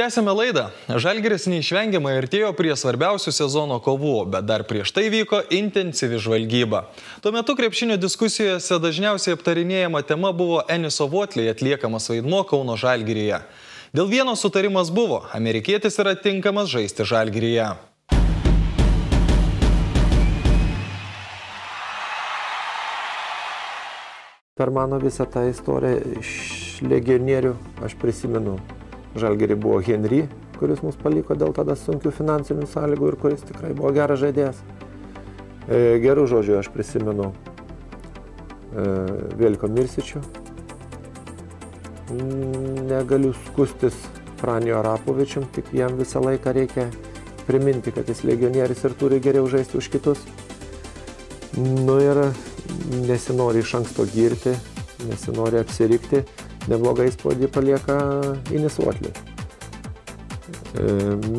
Tęsiame laidą. Žalgiris neišvengiamai artėjo prie svarbiausių sezono kovų, bet dar prieš tai vyko intensyvi žvalgyba. Tuo metu krepšinio diskusijose dažniausiai aptarinėjama tema buvo Eniso Votley atliekamas vaidmuo Kauno Žalgiryje. Dėl vieno sutarimas buvo, amerikietis yra tinkamas žaisti Žalgiryje. Per mano visą tą istoriją iš legionierių aš prisimenu. Žalgiry buvo Henry, kuris mus paliko dėl tada sunkių finansinių sąlygų ir kuris tikrai buvo geras žaidėjas. Gerų žodžių aš prisimenu Veljko Mirsičių. Negaliu skustis Franio Arapovičium, tik jam visą laiką reikia priminti, kad jis legionierius ir turi geriau žaisti už kitus. Nu ir nesinori iš anksto girti, nesinori apsirikti. Neblogą įspūdį palieka Enis Votley.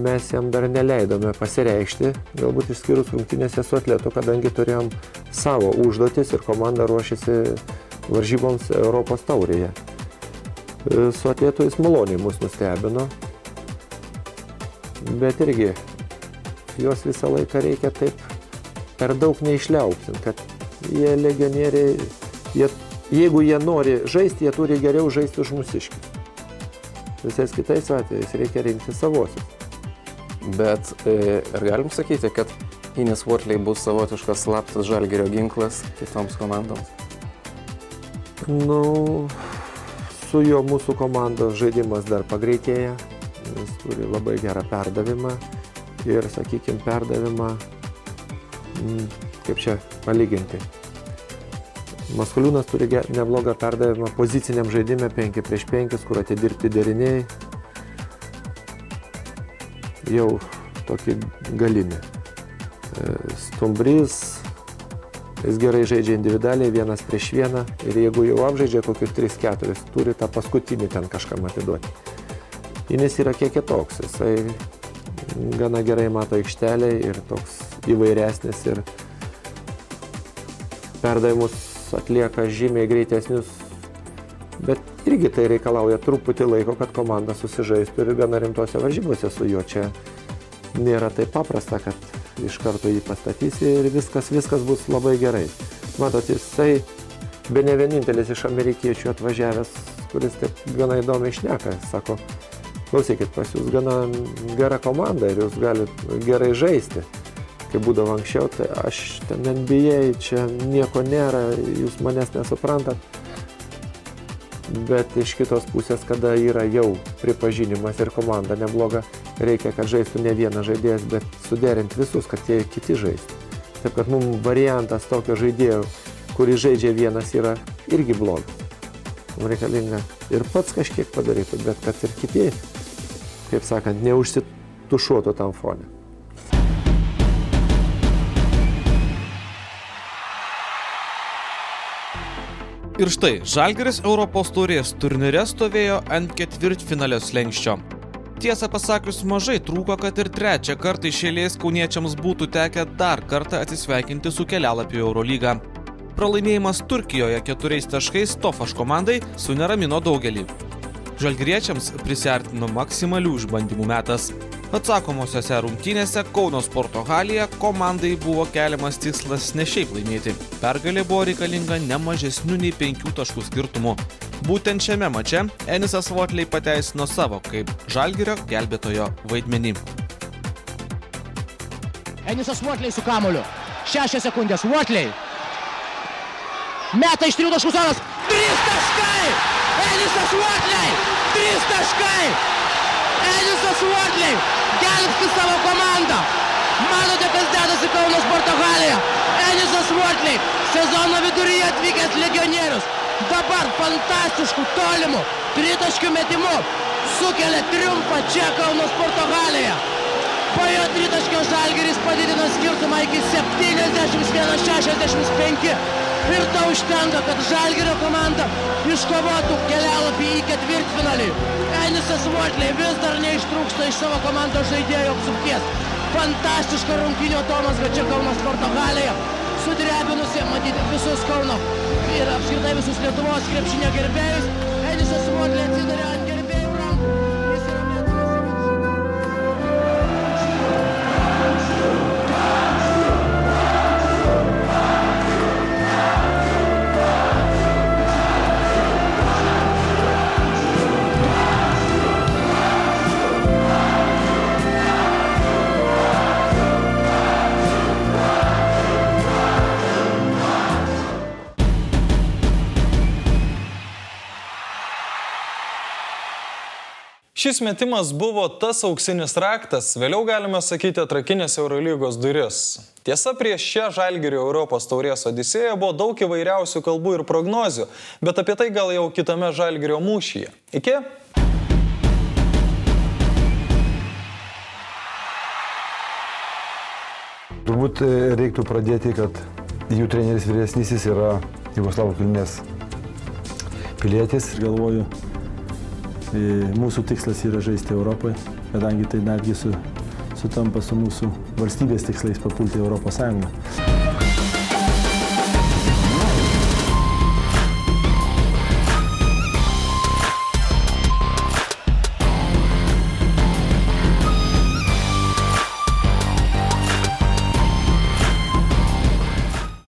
Mes jam dar neleidome pasireikšti, galbūt išskyrus rungtynėse su Atletu, kadangi turėjom savo užduotis ir komanda ruošėsi varžyboms Europos taurėje. Su Atletu jis maloniai mus nustebino, bet irgi juos visą laiką reikia taip per daug neišliaupti, kad jie legionieriai, jeigu jie nori žaisti, jie turi geriau žaisti už mūsiškį. Visais kitais atvejais reikia rinkti savosius. Bet ar galim sakyti, kad Enis Votley bus savotiškas slaptas Žalgirio ginklas kitoms komandoms? Nu, su juo mūsų komandos žaidimas dar pagreitėja. Jis turi labai gerą perdavimą ir, sakykime, perdavimą, kaip čia palyginti. Maskuliūnas turi neblogą perdavimą poziciniam žaidime 5-5, kur atidirbti deriniai jau tokį galinį. Stumbrys, jis gerai žaidžia individualiai 1-1 ir jeigu jau apžaidžia kokius 3-4, turi tą paskutinį ten kažkam atiduoti. Enis yra kiek kitoks, jisai gana gerai mato aikštelę ir toks įvairesnis ir perdavimus atlieka žymiai greitesnius, bet irgi tai reikalauja truputį laiko, kad komanda susižaistų ir gana rimtose varžybose su juo. Čia nėra taip paprasta, kad iš karto jį pastatysi ir viskas bus labai gerai. Matot, jisai bene vienintelis iš amerikiečių atvažiavęs, kuris taip gana įdomiai šneka. Sako, klausykit, pas jūs gana gera komanda ir jūs galite gerai žaisti. Kai būdavo anksčiau, tai aš ten NBA, čia nieko nėra, jūs manęs nesuprantat. Bet iš kitos pusės, kada yra jau pripažinimas ir komanda nebloga, reikia, kad žaistų ne vienas žaidėjas, bet suderinti visus, kad jie kiti žaistų. Taip, kad mums variantas tokio žaidėjo, kuris žaidžia vienas, yra irgi blogas. Mums reikalinga ir pats kažkiek padarytų, bet kad ir kiti, kaip sakant, neužsitušuotų tam fone. Ir štai, Žalgiris Europos taurės turnyre stovėjo ant ketvirtfinalio slenksčio. Tiesą pasakius, mažai trūko, kad ir trečią kartą iš eilės kauniečiams būtų tekę dar kartą atsisveikinti su kelialapiu į Eurolygą. Pralaimėjimas Turkijoje 4 taškais Tofaš komandai suneramino daugelį. Žalgiriečiams prisiartino maksimalių išbandymų metas. Atsakomosiose rungtynėse Kauno sporto halėje komandai buvo keliamas tikslas ne šiaip laimėti. Pergalė buvo reikalinga ne mažesniu nei 5 taškų skirtumu. Būtent šiame mače Enisas Votley pateisino savo kaip Žalgirio gelbėtojo vaidmenį. Enisas Votley su kamuoliu. 6 sekundės. Votley. Meta iš 3 taškų zonos. 3 taškai! Enisas Votley! 3 taškai! Enisas Votley gelbsti savo komandą. Manote, kas dedasi Kauno sporto halėje? Enisas Votley, sezono viduryje atvykęs legionierius. Dabar fantastiškų tolimų tritaškių metimų sukelia triumfą čia Kauno sporto halėje. Po jo tritaškio Žalgiris padidino skirtumą iki 71-65. Ir to užtenka, kad Žalgirio komanda iškovotų kelialapį į ketvirtfinalį. Enisas Votley vis dar neištrūksta iš savo komandos žaidėjų apsupties. Fantastiška rungtynių atomazga čia Kauno sporto halėje, sudrebinusi matyti visus Kauno ir apskritai visus Lietuvos krepšinio gerbėjus. Enisas Votley atsidarė ant gerbėjų rankų. Jis yra Šis metimas buvo tas auksinis raktas, vėliau galime sakyti atrakinės Eurolygos duris. Tiesa, prieš šią Žalgirio Europos taurės odisėją buvo daug įvairiausių kalbų ir prognozių, bet apie tai gal jau kitame Žalgirio mūšyje. Iki? Turbūt reiktų pradėti, kad jų treneris vyresnysis yra Jugoslavų kilmės pilietis. Galvoju, mūsų tikslas yra žaisti Europoje, kadangi tai netgi sutampa su mūsų valstybės tikslais papulti Europos Sąjungą.